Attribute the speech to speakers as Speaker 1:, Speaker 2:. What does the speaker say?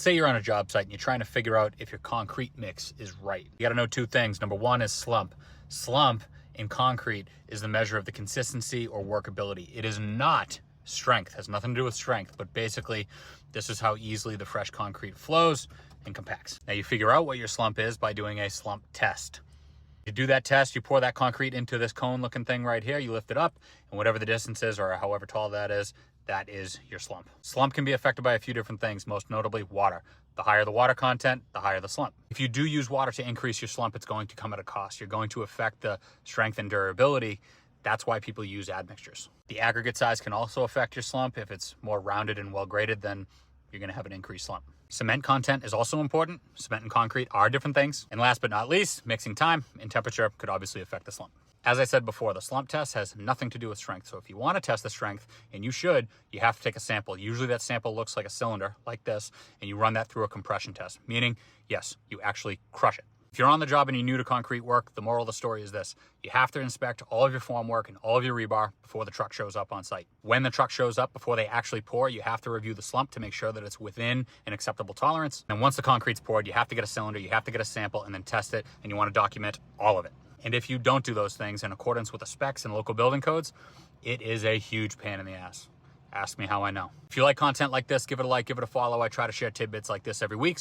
Speaker 1: say you're on a job site and you're trying to figure out if your concrete mix is right. You got to know two things. Number one is slump. Slump in concrete is the measure of the consistency or workability. It is not strength, has nothing to do with strength, but basically this is how easily the fresh concrete flows and compacts. Now you figure out what your slump is by doing a slump test. You do that test, you pour that concrete into this cone looking thing right here, you lift it up, and whatever the distance is or however tall that is your slump. Slump can be affected by a few different things, most notably water. The higher the water content, the higher the slump. If you do use water to increase your slump, it's going to come at a cost. You're going to affect the strength and durability. That's why people use admixtures. The aggregate size can also affect your slump. If it's more rounded and well graded, then you're going to have an increased slump. Cement content is also important. Cement and concrete are different things. And last but not least, mixing time and temperature could obviously affect the slump. As I said before, the slump test has nothing to do with strength. So if you want to test the strength, and you should, you have to take a sample. Usually that sample looks like a cylinder like this, and you run that through a compression test, meaning, yes, you actually crush it. If you're on the job and you're new to concrete work, the moral of the story is this. You have to inspect all of your formwork and all of your rebar before the truck shows up on site. When the truck shows up, before they actually pour, you have to review the slump to make sure that it's within an acceptable tolerance. And once the concrete's poured, you have to get a cylinder, you have to get a sample, and then test it, and you want to document all of it. And if you don't do those things in accordance with the specs and local building codes, it is a huge pain in the ass. Ask me how I know. If you like content like this, give it a like, give it a follow. I try to share tidbits like this every week.